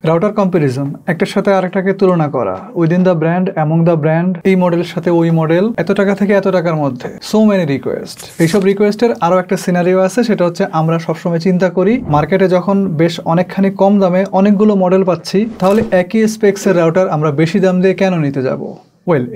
Router comparison, একটার সাথে আরেকটাকে তুলনা করা, within the brand, among the brand, এই মডেলের সাথে ওই মডেল, এত টাকা থেকে এত টাকার মধ্যে, সো মেনি রিকোয়েস্ট। এইসব রিকোয়েস্টের আরো একটা সিনারিও আছে, সেটা হচ্ছে আমরা সবসময় চিন্তা করি মার্কেটে যখন বেশ অনেকখানি কম দামে অনেকগুলো মডেল পাচ্ছি, তাহলে একই স্পেক্সের রাউটার আমরা বেশি দাম দিয়ে কেন নিতে যাব।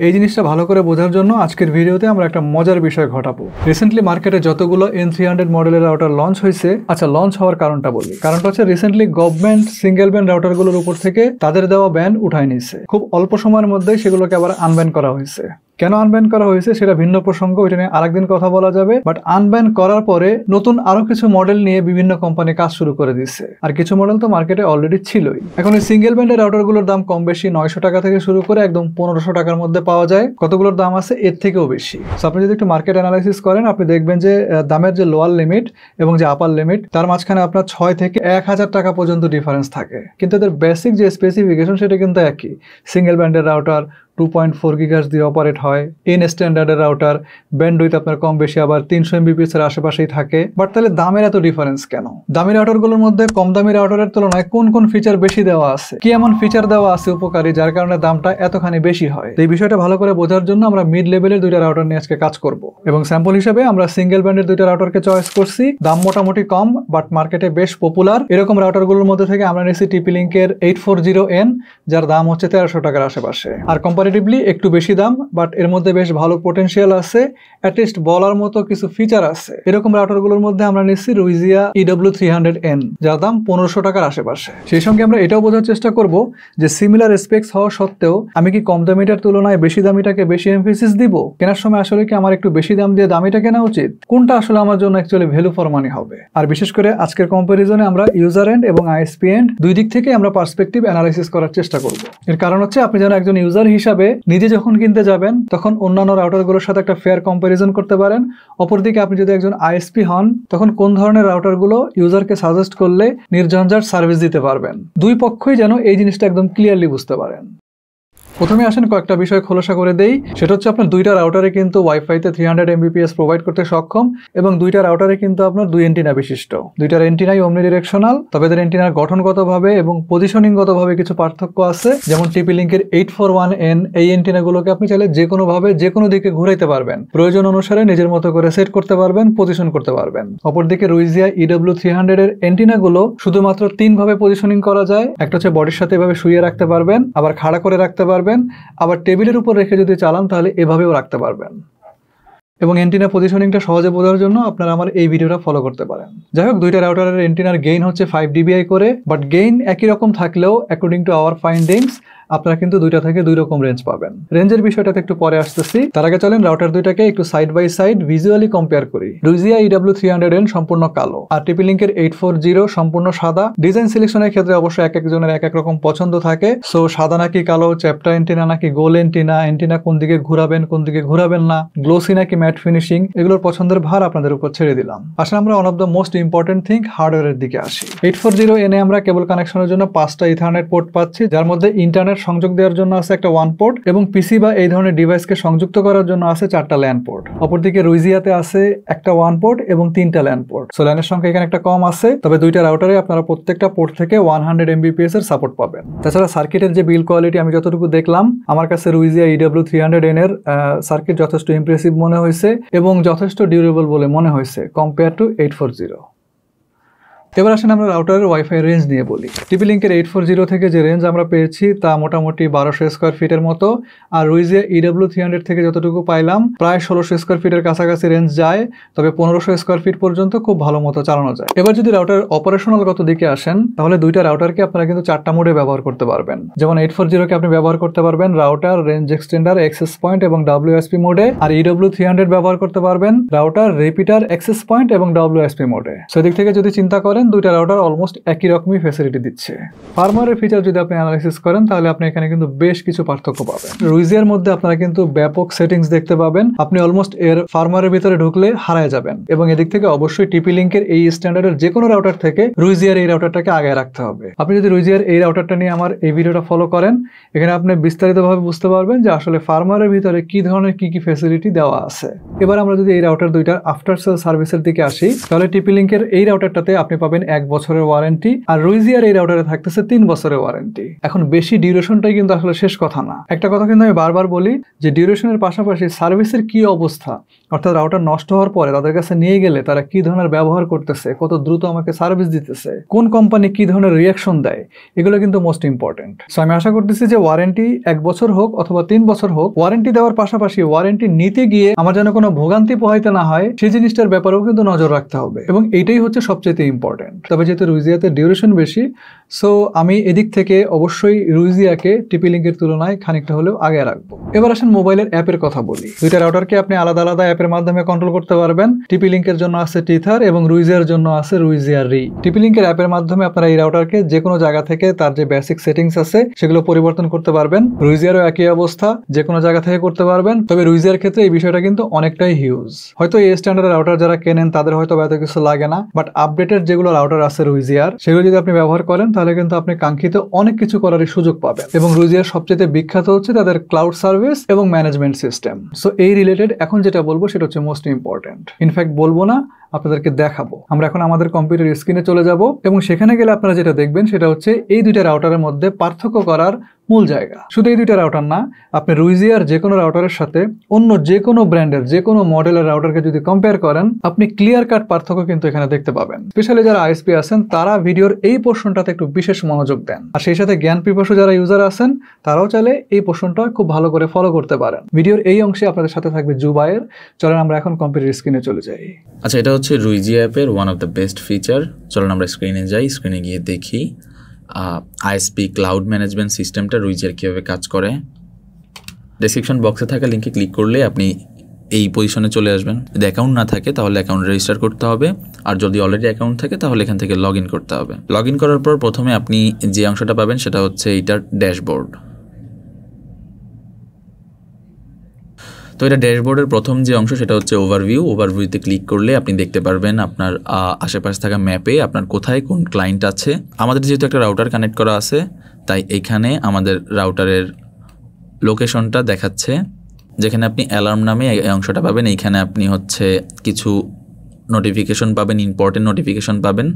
এই জিনিসটা ভালো করে বোঝার জন্য আজকের ভিডিওতে আমরা একটা মজার বিষয় ঘটাবো। রিসেন্টলি মার্কেটে যতগুলো N300 মডেলের রাউটার লঞ্চ হয়েছে, আচ্ছা লঞ্চ হওয়ার কারণটা বলি। কারণটা হচ্ছে রিসেন্টলি গভর্নমেন্ট সিঙ্গেল ব্যান্ড রাউটারগুলোর উপর থেকে তাদের দেওয়া ব্যান উঠায় নিয়েছে। খুব অল্প সময়ের মধ্যেই সেগুলোকে আবার আনব্যান করা হয়েছে। কেন আনব্যান করা হয়েছে সেটা ভিন্ন প্রসঙ্গ, ওইটা নিয়ে আরেকদিন কথা বলা যাবে। বাট আনব্যান করার পরে নতুন আরো কিছু মডেল নিয়ে বিভিন্ন কোম্পানি কাজ শুরু করে দিচ্ছে, আর কিছু মডেল তো মার্কেটে অলরেডি ছিলই। এখন এই সিঙ্গেল ব্যান্ডের রাউটারগুলোর দাম কম বেশি 900 টাকা থেকে শুরু করে একদম 1500 টাকার মধ্যে পাওয়া যায়। কতগুলোর দাম আছে এর থেকেও বেশি। সো আপনি যদি একটু মার্কেট অ্যানালাইসিস করেন, আপনি দেখবেন যে দামের যে লোয়ার লিমিট এবং যে আপার লিমিট, তার মাঝখানে আপনার 6 থেকে 1000 টাকা পর্যন্ত ডিফারেন্স থাকে। কিন্তু এদের বেসিক যে স্পেসিফিকেশন সেটা কিন্তু একই। সিঙ্গেল ব্যান্ডের রাউটার 2.4 গিগাহার্টজ দিয়ে অপারেট হয়। এন স্ট্যান্ডার্ডের রাউটার ব্যান্ডউইথ আপনার কম বেশি আবার 300 MBPS এর আশেপাশেই থাকে। বাট তাহলে দামের এত ডিফারেন্স কেন? দামি রাউটারগুলোর মধ্যে কম দামি রাউটারের তুলনায় কোন কোন ফিচার বেশি দেওয়া আছে, কি এমন ফিচার দেওয়া আছে উপকারী যার কারণে দামটা এতখানি বেশি হয়? এই বিষয়টা ভালো করে বোঝার জন্য আমরা মিড লেভেলের দুইটা রাউটার নিয়ে আজকে কাজ করব, এবং স্যাম্পল হিসেবে আমরা সিঙ্গেল ব্যান্ডের দুইটা রাউটারকে চয়েস করছি। দাম মোটামুটি কম বাট মার্কেটে বেশ পপুলার। এরকম রাউটারগুলোর মধ্যে থেকে আমরা নিয়েছি TP-Link-এর 840N, যার দাম হচ্ছে 1300 টাকার আশেপাশে। আর কম্পারেটিভলি একটু বেশি দাম, বাট এর মধ্যে বেশ ভালো পোটেনশিয়াল আছে, অ্যাটলিস্ট বলার মতো কিছু ফিচার আছে। এরকম রাউটারগুলোর মধ্যে আমরা নিচ্ছি রুইজিয়া EW300N, যার দাম 1500 টাকার আশেপাশে। সেই সঙ্গে আমরা এটাও বোঝার চেষ্টা করব যে সিমিলার স্পেক্স হওয়া সত্ত্বেও আমি কি কম দামিটার তুলনায় বেশি দামিটাকে বেশি এমফেসিস দিব? কেনার সময় আসলে কি আমার একটু বেশি দাম দিয়ে দামিটা কেনা উচিত? কোনটা আসলে আমার জন্য অ্যাকচুয়ালি ভ্যালু ফর মানি হবে? আর বিশেষ করে আজকের কম্পারিজনে আমরা ইউজার এন্ড এবং ISP এন্ড দুই দিক থেকে আমরা পার্সপেক্টিভ অ্যানালাইসিস করার চেষ্টা করব। এর কারণ হচ্ছে আপনি যেন একজন ইউজার হিসাবে নিজে যখন কিনতে যাবেন তখন অন্যান্য রাউটারগুলোর সাথে একটা ফেয়ার কম্পারিজন করতে পারেন। অপরদিকে আপনি যদি একজন ISP হন, তখন কোন ধরনের রাউটারগুলো ইউজারকে সাজেস্ট করলে নির্ঝঞ্ঝাট সার্ভিস দিতে পারবেন। দুই পক্ষই যেন এই জিনিসটা একদম ক্লিয়ারলি বুঝতে পারেন। প্রথমে আসেন কয়েকটা বিষয় খোলাসা করে দেই। সেটা হচ্ছে আপনার দুইটা রাউটারে কিন্তু ওয়াইফাইতে 300 Mbps প্রোভাইড করতে সক্ষম, এবং দুইটা রাউটারে কিন্তু আপনার দুই এন্টিনা বিশিষ্ট। দুইটার এন্টিনাই ওমনি ডিরেকশনাল, তবে এদের এন্টিনার গঠনগতভাবে এবং পজিশনিংগতভাবে কিছু পার্থক্য আছে। যেমন TP-Link-এর 841N, এই এন্টিনাগুলোকে আপনি চাইলে যে কোনো ভাবে যে কোনো দিকে ঘুরাইতে পারবেন, প্রয়োজন অনুসারে নিজের মতো করে সেট করতে পারবেন, পজিশন করতে পারবেন। অপরদিকে রুইজিয়া EW300-এর এন্টিনাগুলো শুধুমাত্র 3 ভাবে পজিশনিং করা যায়। একটা হচ্ছে বডির সাথে এভাবে শুয়ে রাখতে পারবেন, আবার খাড়া করে রাখতে পারবেন, আবার টেবিলের উপর রেখে যদি চালান তাহলে এভাবেও রাখতে পারবেন। এবং এন্টিনা পজিশনিংটা সহজে বোঝার জন্য আপনারা আমার এই ভিডিওটা ফলো করতে পারেন। যাই হোক, দুইটা রাউটারের এন্টিনার গেইন হচ্ছে 5 dBi করে, বাট গেইন একই রকম থাকলেও অ্যাকর্ডিং টু আওয়ার ফাইন্ডিংস আপনারা কিন্তু দুইটা থেকে দুই রকম রেঞ্জ পাবেন। রেঞ্জের বিষয়টাতে একটু পরে আসতেছি, তার আগে চলেন রাউটার দুইটাকে একটু side by side visually compare করি। রুইজিয়া EW300N সম্পূর্ণ কালো, আর TP-Link-এর 840 সম্পূর্ণ সাদা। ডিজাইন সিলেকশনের ক্ষেত্রে অবশ্যই এক একজনের এক এক রকম পছন্দ থাকে। সো সাদা নাকি কালো, চ্যাপ্টা এন্টিনা নাকি গোল এন্টিনা, এন্টিনা কোন দিকে ঘুরাবেন কোন দিকে ঘুরাবেন না, গ্লোসি নাকি ম্যাট ফিনিশিং, এগুলোর পছন্দের ভার আপনাদের উপর ছেড়ে দিলাম। আসলে আমরা one of the most important thing হার্ডওয়্যারের দিকে আসি। 840N-এ আমরা কেবল কানেকশনের জন্য 5টা ইথারনেট পোর্ট পাচ্ছি, যার মধ্যে ইন্টারনেট সংযোগ দেওয়ার জন্য আছে একটা 1 পোর্ট, এবং পিসি বা এই ধরনের ডিভাইসকে সংযুক্ত করার জন্য আছে 4টা ল্যান পোর্ট। অপরদিকে রুইজিয়াতে আছে একটা 1 পোর্ট এবং 3টা ল্যান পোর্ট। সো ল্যানের সংখ্যা এখানে একটা কম আছে, তবে দুইটা রাউটারে আপনারা প্রত্যেকটা পোর্ট থেকে 100 Mbps এর সাপোর্ট পাবেন। তাছাড়া সার্কিটের যে বিল কোয়ালিটি আমি যতটুকু দেখলাম, আমার কাছে রুইজিয়া EW300N এর সার্কিট যথেষ্ট ইমপ্রেসিভ মনে হয়েছে এবং যথেষ্ট ডিউরেবল বলে মনে হয়েছে কম্পেয়ার টু 840। এবার আসেন আমরা রাউটারের ওয়াইফাই রেঞ্জ নিয়ে বলি। TP-Link-এর 840 থেকে যে রেঞ্জ আমরা পেয়েছি তা মোটামুটি 1200 স্কোয়ার ফিটের মতো, আর রুইজিয়া EW300 থেকে যতটুকু পাইলাম প্রায় 1600 স্কোয়ার ফিটের কাছাকাছি রেঞ্জ যায়, তবে 1500 স্কোয়ার ফিট পর্যন্ত খুব ভালো মতো চালানো যায়। এবার যদি রাউটার অপারেশনাল গত দিকে আসেন, তাহলে দুইটা রাউটারকে আপনারা কিন্তু 4টা মোডে ব্যবহার করতে পারবেন। যেমন 840-কে আপনি ব্যবহার করতে পারবেন router, range extender, access point এবং WSP মোডে, আর EW300 ব্যবহার করতে পারবেন রাউটার, রিপিটার, অ্যাক্সেস পয়েন্ট এবং WSP মোডে। সেদিক থেকে যদি চিন্তা করেন দুইটা রাউটার অলমোস্ট একই রকমই ফ্যাসিলিটি দিচ্ছে। ফার্মওয়্যারের ফিচার যদি আপনি অ্যানালাইসিস করেন তাহলে আপনি এখানে কিন্তু বেশ কিছু পার্থক্য পাবেন। রুইজিয়ার মধ্যে আপনারা কিন্তু ব্যাপক সেটিংস দেখতে পাবেন, আপনি অলমোস্ট এর ফার্মওয়্যারের ভিতরে ঢুকলে হারায় যাবেন। এবং এদিক থেকে অবশ্যই TP-Link-এর এই স্ট্যান্ডার্ডের যে কোনো রাউটার থেকে রুইজিয়ার এই রাউটারটাকে আগে রাখতে হবে। আপনি যদি রুইজিয়ার এই রাউটারটা নিয়ে আমার এই ভিডিওটা ফলো করেন, এখানে আপনি বিস্তারিতভাবে বুঝতে পারবেন যে আসলে ফার্মওয়্যারের ভিতরে কি ধরনের কি ফ্যাসিলিটি দেওয়া আছে। এবার আমরা যদি এই রাউটার দুইটার আফটার সেল সার্ভিসের দিকে আসি, তাহলে TP-Link-এর এই রাউটারটাতে আপনি পাবেন পাবেন 1 বছরের ওয়ারেন্টি, আর রুইজিয়ার এই রাউটারে থাকতেছে 3 বছরের ওয়ারেন্টি। এখন বেশি ডিউরেশনটাই কিন্তু আসলে শেষ কথা না। একটা কথা কিন্তু আমি বারবার বলি যে ডিউরেশনের পাশাপাশি সার্ভিসের কি অবস্থা, অর্থাৎ রাউটার নষ্ট হওয়ার পরে তাদের কাছে নিয়ে গেলে তারা কি ধরনের ব্যবহার করতেছে, কত দ্রুত আমাকে সার্ভিস দিতেছে, কোন কোম্পানি কি ধরনের রিয়াকশন দেয়, এগুলো কিন্তু মোস্ট ইম্পর্টেন্ট। সো আমি আশা করতেছি যে ওয়ারেন্টি 1 বছর হোক অথবা 3 বছর হোক, ওয়ারেন্টি দেওয়ার পাশাপাশি ওয়ারেন্টি নিতে গিয়ে আমার যেন কোনো ভোগান্তি পোহাইতে না হয় সেই জিনিসটার ব্যাপারেও কিন্তু নজর রাখতে হবে, এবং এইটাই হচ্ছে সবচেয়ে ইম্পর্টেন্ট। তবে যেহেতু রুইজিয়াতে ডিউরেশন বেশি, সো আমি এদিক থেকে অবশ্যই রুইজিয়াকে টিপি লিঙ্কের তুলনায় খানিকটা হলেও আগে রাখবো। এবার আসেন মোবাইলের অ্যাপের কথা বলি। দুইটা রাউটারকে আপনি আলাদা আলাদা অ্যাপের মাধ্যমে কন্ট্রোল করতে পারবেন। টিপি লিঙ্কের জন্য আছে টিথার এবং রুইজিয়ার জন্য আছে রুইজিয়া রি। টিপি লিঙ্কের অ্যাপের মাধ্যমে আপনারা এই রাউটারকে যে কোনো জায়গা থেকে তার যে বেসিক সেটিংস আছে সেগুলো পরিবর্তন করতে পারবেন। রুইজিয়ারও একই অবস্থা, যে কোনো জায়গা থেকে করতে পারবেন। তবে রুইজিয়ার ক্ষেত্রে এই বিষয়টা কিন্তু অনেকটাই হিউজ। হয়তো এই স্ট্যান্ডার্ড রাউটার যারা কেনেন তাদের হয়তো এত কিছু লাগে না, বাট আপডেটেড যেগুলো রাউটার আছে রুইজিয়ার, সেগুলো যদি আপনি ব্যবহার করেন তাহলে কিন্তু আপনি কাঙ্ক্ষিত অনেক কিছু করার সুযোগ পাবেন। এবং রুইজিয়ার সবচেয়ে বিখ্যাত হচ্ছে তাদের ক্লাউড সার্ভিস এবং ম্যানেজমেন্ট সিস্টেম। সো এই রিলেটেড এখন যেটা বলবো সেটা হচ্ছে মোস্ট ইম্পর্টেন্ট। ইনফ্যাক্ট বলবো না, আপনাদেরকে দেখাবো। আমরা এখন আমাদের কম্পিউটার স্ক্রিনে চলে যাব এবং সেখানে গেলে আপনারা যেটা দেখবেন সেটা হচ্ছে এই দুইটা রাউটারের মধ্যে পার্থক্য করার মূল জায়গা। শুধু এই দুইটা রাউটার না, আপনি রুইজিয়ার যে কোনো রাউটারের সাথে অন্য যে কোনো ব্র্যান্ডের যে কোনো মডেলের রাউটারকে যদি কম্পেয়ার করেন, আপনি ক্লিয়ার কাট পার্থক্য কিন্তু এখানে দেখতে পাবেন। স্পেশালি যারা আইএসপি আছেন তারা ভিডিওর এই পোর্শনটাতে একটু বিশেষ মনোযোগ দেন, আর সেই সাথে জ্ঞান পিপাসু যারা ইউজার আছেন তারাও চাইলে এই পোর্শনটা খুব ভালো করে ফলো করতে পারেন। ভিডিওর এই অংশে আপনাদের সাথে থাকবে জুবায়ের। চলেন আমরা এখন কম্পিউটার স্ক্রিনে চলে যাই। আচ্ছা, এটা হচ্ছে রুইজিয়া অ্যাপের one of the best feature. চলুন আমরা স্ক্রিনে যাই। স্ক্রিনে গিয়ে দেখি আইএসপি ক্লাউড ম্যানেজমেন্ট সিস্টেমটা রুইজিয়ার কীভাবে কাজ করে। ডেসক্রিপশন বক্সে থাকা লিঙ্কে ক্লিক করলে আপনি এই পজিশনে চলে আসবেন। যদি অ্যাকাউন্ট না থাকে তাহলে অ্যাকাউন্ট রেজিস্টার করতে হবে, আর যদি অলরেডি অ্যাকাউন্ট থাকে তাহলে এখান থেকে লগ ইন করতে হবে। লগ ইন করার পর প্রথমে আপনি যে অংশটা পাবেন সেটা হচ্ছে এইটার ড্যাশবোর্ড। তো এটা ড্যাশবোর্ডের প্রথম যে অংশ সেটা হচ্ছে ওভারভিউ। ওভারভিউতে ক্লিক করলে আপনি দেখতে পারবেন আপনার আশেপাশে থাকা ম্যাপে আপনার কোথায় কোন ক্লায়েন্ট আছে। আমাদের যেহেতু একটা রাউটার কানেক্ট করা আছে তাই এইখানে আমাদের রাউটারের লোকেশনটা দেখাচ্ছে, যেখানে আপনি অ্যালার্ম নামে এই অংশটা পাবেন। এইখানে আপনি হচ্ছে কিছু নোটিফিকেশন পাবেন, ইম্পর্টেন্ট নোটিফিকেশন পাবেন,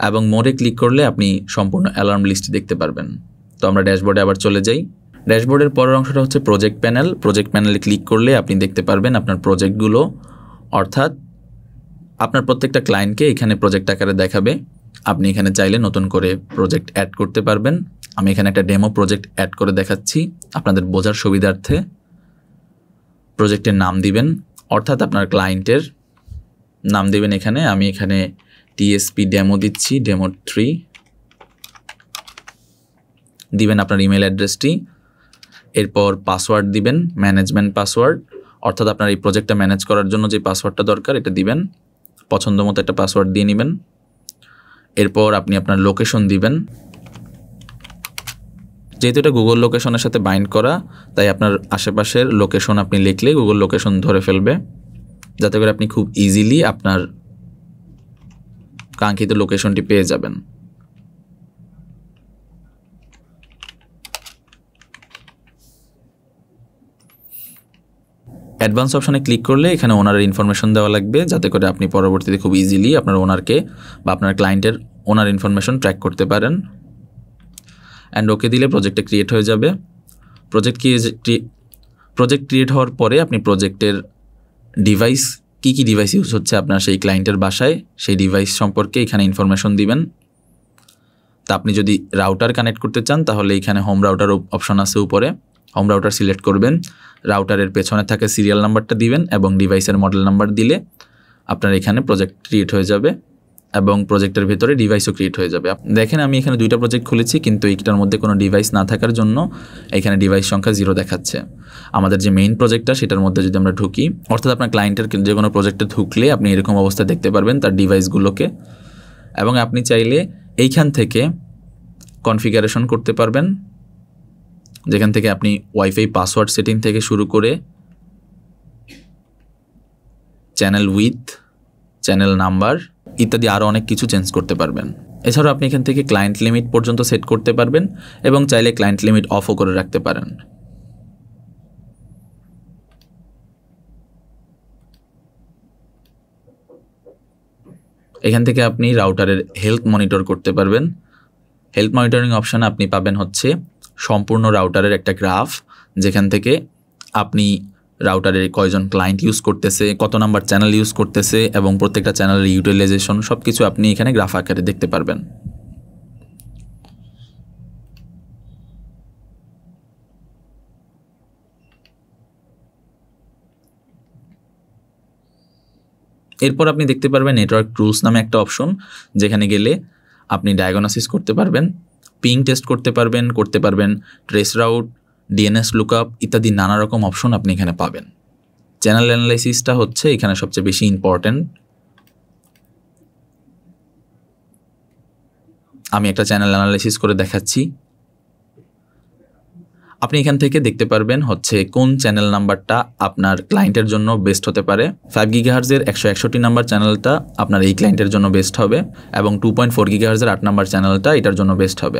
এবং মোডে ক্লিক করলে আপনি সম্পূর্ণ অ্যালার্ম লিস্ট দেখতে পারবেন। তো আমরা ড্যাশবোর্ডে আবার চলে যাই। ড্যাশবোর্ডের পরের অংশটা হচ্ছে প্রজেক্ট প্যানেল। প্রজেক্ট প্যানেলে ক্লিক করলে আপনি দেখতে পারবেন আপনার প্রজেক্টগুলো, অর্থাৎ আপনার প্রত্যেকটা ক্লায়েন্টকে এখানে প্রজেক্ট আকারে দেখাবে। আপনি এখানে চাইলে নতুন করে প্রজেক্ট অ্যাড করতে পারবেন। আমি এখানে একটা ডেমো প্রজেক্ট অ্যাড করে দেখাচ্ছি আপনাদের বোঝার সুবিধার্থে। প্রজেক্টের নাম দিবেন, অর্থাৎ আপনার ক্লায়েন্টের নাম দিবেন এখানে। আমি এখানে টিএসপি ডেমো দিচ্ছি, ডেমো 3 দিবেন আপনার ইমেল অ্যাড্রেসটি। এরপর পাসওয়ার্ড দিবেন, ম্যানেজমেন্ট পাসওয়ার্ড, অর্থাৎ আপনার এই প্রজেক্টটা ম্যানেজ করার জন্য যে পাসওয়ার্ডটা দরকার এটা দিবেন। পছন্দ মতো একটা পাসওয়ার্ড দিয়ে নেবেন। এরপর আপনি আপনার লোকেশন দিবেন। যেহেতু এটা গুগল লোকেশনের সাথে বাইন্ড করা, তাই আপনার আশেপাশের লোকেশন আপনি লিখলে গুগল লোকেশন ধরে ফেলবে, যাতে করে আপনি খুব ইজিলি আপনার কাঙ্ক্ষিত লোকেশনটি পেয়ে যাবেন। অ্যাডভান্স অপশনে ক্লিক করলে এখানে ওনারের ইনফরমেশন দেওয়া লাগবে, যাতে করে আপনি পরবর্তীতে খুব ইজিলি আপনার ওনারকে বা আপনার ক্লায়েন্টের ওনার ইনফরমেশন ট্র্যাক করতে পারেন। অ্যান্ড ওকে দিলে প্রজেক্টটা ক্রিয়েট হয়ে যাবে। প্রজেক্ট ক্রিয়েট হওয়ার পরে আপনি প্রজেক্টের ডিভাইস, কী ডিভাইস ইউজ হচ্ছে আপনার সেই ক্লায়েন্টের বাসায়, সেই ডিভাইস সম্পর্কে এখানে ইনফরমেশন দিবেন। তা আপনি যদি রাউটার কানেক্ট করতে চান তাহলে এখানে হোম রাউটার অপশন আছে উপরে, হোম রাউটার সিলেক্ট করবেন। রাউটারের পেছনে থাকে সিরিয়াল নাম্বারটা দিবেন এবং ডিভাইসের মডেল নাম্বার দিলে আপনার এখানে প্রজেক্ট ক্রিয়েট হয়ে যাবে এবং প্রজেক্টের ভেতরে ডিভাইসও ক্রিয়েট হয়ে যাবে। দেখেন আমি এখানে 2টা প্রজেক্ট খুলেছি, কিন্তু এইটার মধ্যে কোনো ডিভাইস না থাকার জন্য এখানে ডিভাইস সংখ্যা 0 দেখাচ্ছে। আমাদের যে মেইন প্রজেক্টটা সেটার মধ্যে যদি আমরা ঢুকি, অর্থাৎ আপনার ক্লায়েন্টের যে কোনো প্রজেক্টে ঢুকলে আপনি এরকম অবস্থা দেখতে পারবেন তার ডিভাইসগুলোকে, এবং আপনি চাইলে এইখান থেকে কনফিগারেশন করতে পারবেন, যেখান থেকে আপনি ওয়াইফাই পাসওয়ার্ড সেটিং থেকে শুরু করে চ্যানেল উইথ, চ্যানেল নাম্বার ইত্যাদি আরও অনেক কিছু চেঞ্জ করতে পারবেন। এছাড়াও আপনি এখান থেকে ক্লায়েন্ট লিমিট পর্যন্ত সেট করতে পারবেন এবং চাইলে ক্লায়েন্ট লিমিট অফও করে রাখতে পারেন। এখান থেকে আপনি রাউটারের হেলথ মনিটর করতে পারবেন। হেলথ মনিটরিং অপশানে আপনি পাবেন হচ্ছে সম্পূর্ণ রাউটারের একটা গ্রাফ, যেখান থেকে আপনি রাউটারে কয়জন ক্লায়েন্ট ইউজ করতেছে, কত নাম্বার চ্যানেল ইউজ করতেছে এবং প্রত্যেকটা চ্যানেলের ইউটিলাইজেশন সব কিছু আপনি এখানে গ্রাফ আকারে দেখতে পারবেন। এরপর আপনি দেখতে পারবেন নেটওয়ার্ক টুলস নামে একটা অপশন, যেখানে গেলে আপনি ডায়াগনোসিস করতে পারবেন, পিং টেস্ট করতে পারবেন ট্রেস রাউট, ডিএনএস লুকআপ ইত্যাদি নানা রকম অপশন আপনি এখানে পাবেন। চ্যানেল অ্যানালাইসিসটা হচ্ছে এখানে সবচেয়ে বেশি ইম্পর্ট্যান্ট। আমি একটা চ্যানেল অ্যানালাইসিস করে দেখাচ্ছি। আপনি এখান থেকে দেখতে পারবেন হচ্ছে কোন চ্যানেল নাম্বারটা আপনার ক্লায়েন্টের জন্য বেস্ট হতে পারে। 5 GHz-এর 161 নাম্বার চ্যানেলটা আপনার এই ক্লায়েন্টের জন্য বেস্ট হবে এবং 2.4 GHz-এর 8 নাম্বার চ্যানেলটা এটার জন্য বেস্ট হবে।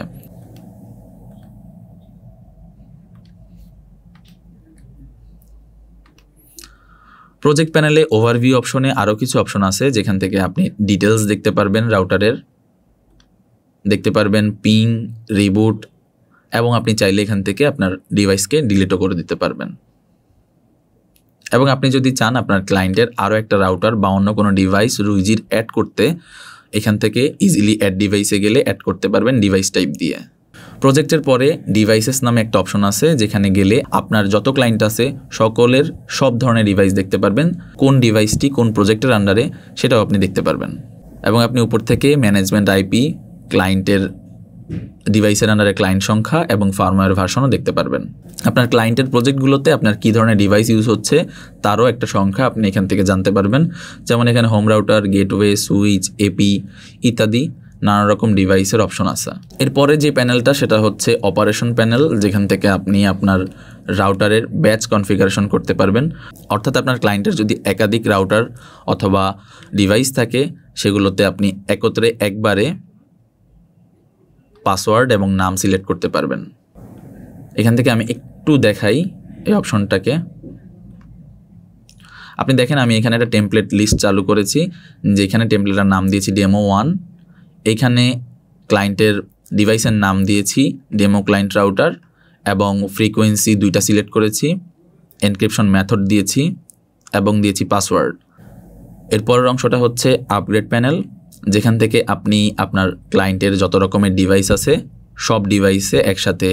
প্রজেক্ট প্যানেলে ওভারভিউ অপশনে আরও কিছু অপশন আছে, যেখান থেকে আপনি ডিটেলস দেখতে পারবেন রাউটারের, দেখতে পারবেন পিং, রিবুট এবং আপনি চাইলে এখান থেকে আপনার ডিভাইসকে ডিলিটও করে দিতে পারবেন। এবং আপনি যদি চান আপনার ক্লায়েন্টের আরও একটা রাউটার বা অন্য কোনো ডিভাইস রুইজির অ্যাড করতে, এখান থেকে ইজিলি অ্যাড ডিভাইসে গেলে অ্যাড করতে পারবেন ডিভাইস টাইপ দিয়ে। প্রজেক্টের পরে ডিভাইসেস নামে একটা অপশন আছে, যেখানে গেলে আপনার যত ক্লায়েন্ট আছে সকলের সব ধরনের ডিভাইস দেখতে পারবেন, কোন ডিভাইসটি কোন প্রজেক্টের আন্ডারে সেটাও আপনি দেখতে পারবেন। এবং আপনি উপর থেকে ম্যানেজমেন্ট আইপি, ক্লায়েন্টের ডিভাইসের আন্ডারে ক্লায়েন্ট সংখ্যা এবং ফার্মওয়্যার ভার্সনও দেখতে পারবেন। আপনার ক্লায়েন্টের প্রজেক্টগুলোতে আপনার কী ধরনের ডিভাইস ইউজ হচ্ছে তারও একটা সংখ্যা আপনি এখান থেকে জানতে পারবেন। যেমন এখানে home router, gateway, switch, AP ইত্যাদি নানা রকম ডিভাইসের অপশন আছে। এরপরে যে প্যানেলটা সেটা হচ্ছে অপারেশন প্যানেল, যেখান থেকে আপনি আপনার রাউটারের ব্যাচ কনফিগারেশন করতে পারবেন। অর্থাৎ আপনার ক্লায়েন্টের যদি একাধিক রাউটার অথবা ডিভাইস থাকে, সেগুলোতে আপনি একত্রে একবারে পাসওয়ার্ড এবং নাম সিলেক্ট করতে পারবেন। এখান থেকে আমি একটু দেখাই এই অপশনটাকে। আপনি দেখেন আমি এখানে একটা টেমপ্লেট লিস্ট চালু করেছি, যেখানে টেমপ্লেটের নাম দিয়েছি ডেমো 1। এইখানে ক্লায়েন্টের ডিভাইসের নাম দিয়েছি ডেমো ক্লায়েন্ট রাউটার এবং ফ্রিকোয়েন্সি 2টা সিলেক্ট করেছি, এনক্রিপশন মেথড দিয়েছি এবং দিয়েছি পাসওয়ার্ড। এরপরের অংশটা হচ্ছে আপগ্রেড প্যানেল, যেখান থেকে আপনি আপনার ক্লায়েন্টের যত রকমের ডিভাইস আছে সব ডিভাইসে একসাথে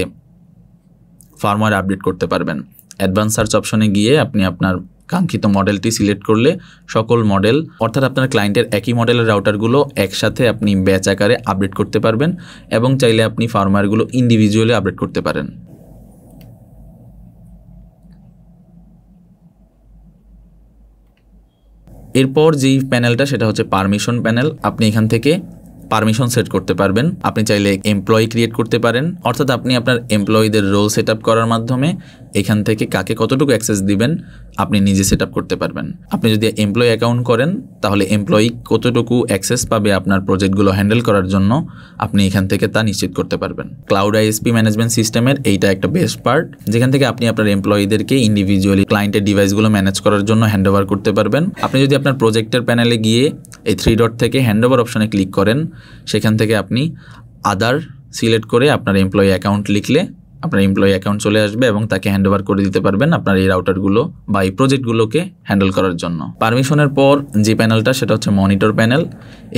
ফার্মওয়্যার আপডেট করতে পারবেন। অ্যাডভান্স সার্চ অপশনে গিয়ে আপনি আপনার কাঙ্ক্ষিত মডেলটি সিলেক্ট করলে সকল মডেল, অর্থাৎ আপনার ক্লায়েন্টের একই মডেলের রাউটারগুলো একসাথে আপনি ব্যাচ আকারে আপডেট করতে পারবেন এবং চাইলে আপনি ফার্মওয়্যারগুলো ইন্ডিভিজুয়ালি আপডেট করতে পারেন। এরপর যেই প্যানেলটা সেটা হচ্ছে পারমিশন প্যানেল। আপনি এখান থেকে পারমিশন সেট করতে পারবেন। আপনি চাইলে এমপ্লয়ি ক্রিয়েট করতে পারেন, অর্থাৎ আপনি আপনার এমপ্লয়ীদের রোল সেট আপ করার মাধ্যমে এখান থেকে কাকে কতটুকু অ্যাক্সেস দিবেন আপনি নিজে সেট আপ করতে পারবেন। আপনি যদি এমপ্লয়ি অ্যাকাউন্ট করেন তাহলে এমপ্লয়ি কতটুকু অ্যাক্সেস পাবে আপনার প্রজেক্টগুলো হ্যান্ডেল করার জন্য আপনি এখান থেকে তা নিশ্চিত করতে পারবেন। ক্লাউড আইএসপি ম্যানেজমেন্ট সিস্টেমের এইটা একটা বেস্ট পার্ট, যেখান থেকে আপনি আপনার এমপ্লয়ীদেরকে ইন্ডিভিজুয়ালি ক্লায়েন্টের ডিভাইসগুলো ম্যানেজ করার জন্য হ্যান্ড ওভার করতে পারবেন। আপনি যদি আপনার প্রজেক্টের প্যানেলে গিয়ে এই 3 ডট থেকে হ্যান্ড ওভার অপশনে ক্লিক করেন, সেখান থেকে আপনি আদার সিলেক্ট করে আপনার এমপ্লয়ি অ্যাকাউন্ট লিখলে আপনার এমপ্লয়ি অ্যাকাউন্ট চলে আসবে এবং তাকে হ্যান্ড ওভার করে দিতে পারবেন আপনার এই রাউটারগুলো বা এই প্রজেক্টগুলোকে হ্যান্ডেল করার জন্য। পারমিশনের পর যে প্যানেলটা সেটা হচ্ছে মনিটর প্যানেল।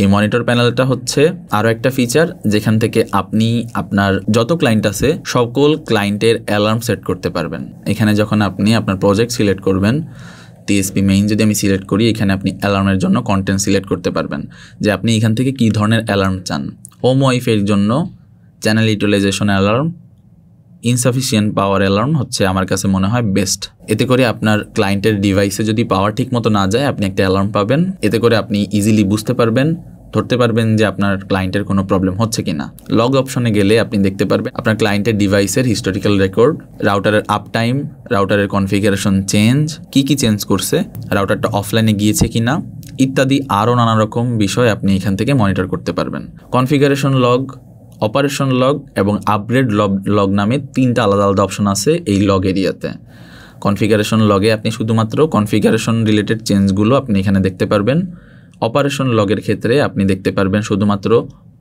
এই মনিটর প্যানেলটা হচ্ছে আরও একটা ফিচার, যেখান থেকে আপনি আপনার যত ক্লায়েন্ট আছে সকল ক্লায়েন্টের অ্যালার্ম সেট করতে পারবেন। এখানে যখন আপনি আপনার প্রজেক্ট সিলেক্ট করবেন, টিএসপি মেইন যদি আমি সিলেক্ট করি, এখানে আপনি অ্যালার্মের জন্য কন্টেন্ট সিলেক্ট করতে পারবেন যে আপনি এখান থেকে কী ধরনের অ্যালার্ম চান। হোম ওয়াইফাইয়ের জন্য চ্যানেল ইউটিলাইজেশন অ্যালার্ম, ইনসাফিসিয়েন্ট পাওয়ার অ্যালার্ম হচ্ছে আমার কাছে মনে হয় বেস্ট। এতে করে আপনার ক্লায়েন্টের ডিভাইসে যদি পাওয়ার ঠিক মতো না যায় আপনি একটা অ্যালার্ম পাবেন। এতে করে আপনি ইজিলি বুঝতে পারবেন, ধরতে পারবেন যে আপনার ক্লায়েন্টের কোনো প্রবলেম হচ্ছে কিনা। লগ অপশনে গেলে আপনি দেখতে পারবেন আপনার ক্লায়েন্টের ডিভাইসের হিস্টোরিক্যাল রেকর্ড, রাউটারের আপ টাইম, রাউটারের কনফিগারেশন চেঞ্জ, কি চেঞ্জ করছে, রাউটারটা অফলাইনে গিয়েছে কিনা ইত্যাদি আরও নানা রকম বিষয় আপনি এখান থেকে মনিটর করতে পারবেন। কনফিগারেশন লগ, অপারেশন লগ এবং আপগ্রেড লগ নামে 3টা আলাদা আলাদা অপশন আছে এই লগ এরিয়াতে। কনফিগারেশন লগে আপনি শুধুমাত্র কনফিগারেশন রিলেটেড চেঞ্জগুলো আপনি এখানে দেখতে পারবেন। অপারেশন লগের ক্ষেত্রে আপনি দেখতে পারবেন শুধুমাত্র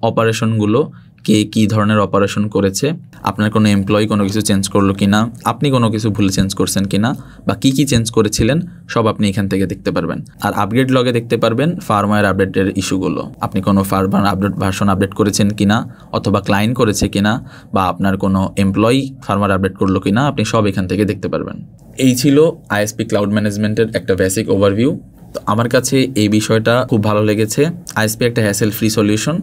অপারেশনগুলো, কে কী ধরনের অপারেশন করেছে, আপনার কোনো এমপ্লয়ি কোনো কিছু চেঞ্জ করলো কিনা, আপনি কোনো কিছু ভুলে চেঞ্জ করছেন কিনা, বা কী কী চেঞ্জ করেছিলেন সব আপনি এখান থেকে দেখতে পারবেন। আর আপগ্রেড লগে দেখতে পারবেন ফার্মওয়্যার আপডেটের ইস্যুগুলো, আপনি কোনো ভার্সন আপডেট করেছেন কিনা, অথবা ক্লায়েন্ট করেছে কিনা, বা আপনার কোনো এমপ্লয়ি ফার্মওয়্যার আপডেট করলো কিনা, আপনি সব এখান থেকে দেখতে পারবেন। এই ছিল আইএসপি ক্লাউড ম্যানেজমেন্টের একটা বেসিক ওভারভিউ। তো আমার কাছে এই বিষয়টা খুব ভালো লেগেছে। আইএসপি একটা হ্যাসেল ফ্রি সলিউশন,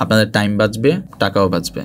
আপনাদের টাইম বাঁচবে, টাকাও বাঁচবে।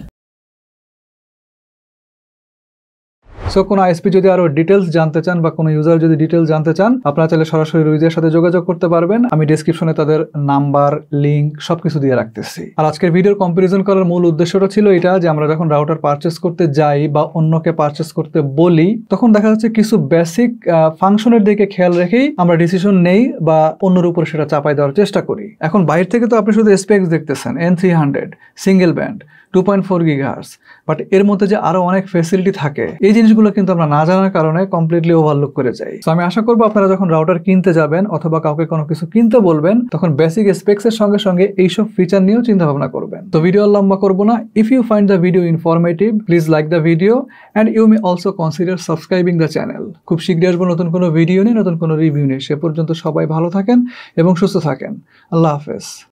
সো কোনো আইএসপি যদি আরো ডিটেলস জানতে চান বা কোনো ইউজার যদি ডিটেলস জানতে চান, আপনারা চাইলে সরাসরি রুইজের সাথে যোগাযোগ করতে পারবেন। আমি ডেসক্রিপশনে তাদের নাম্বার, লিঙ্ক সবকিছু দিয়ে রাখতেছি। আর আজকের ভিডিওর কম্পারিজন করার মূল উদ্দেশ্যটা ছিল এটা যে আমরা যখন রাউটার পারচেস করতে যাই বা অন্যকে পারচেস করতে বলি, তখন দেখা যাচ্ছে কিছু বেসিক ফাংশনের দিকে খেয়াল রেখেই আমরা ডিসিশন নেই বা অন্যের উপর সেটা চাপাই দেওয়ার চেষ্টা করি। এখন বাইরে থেকে তো আপনি শুধু স্পেক্স দেখতেছেন, N300 single band 2.4 GHz, but এর মধ্যে যে আরো অনেক ফেসিলিটি থাকে, এই জিনিসগুলো কিন্তু আমরা না জানার কারণে কমপ্লিটলি ওভারলুক করে যাই। তো আমি আশা করবো আপনারা যখন রাউটার কিনতে যাবেন অথবা কাউকে কোনো কিছু কিনতে বলবেন, তখন বেসিক স্পেক্স এর সঙ্গে সঙ্গে এইসব ফিচার নিয়েও চিন্তা ভাবনা করবেন। তো ভিডিও লম্বা করবো না। If you find the video informative, please like the video and you may also consider subscribing the channel. খুব শীঘ্রই আসবো নতুন কোনো ভিডিও নিয়ে, নতুন কোনো রিভিউ নিয়ে। সে পর্যন্ত সবাই ভালো থাকেন এবং সুস্থ থাকেন। আল্লাহ হাফেজ।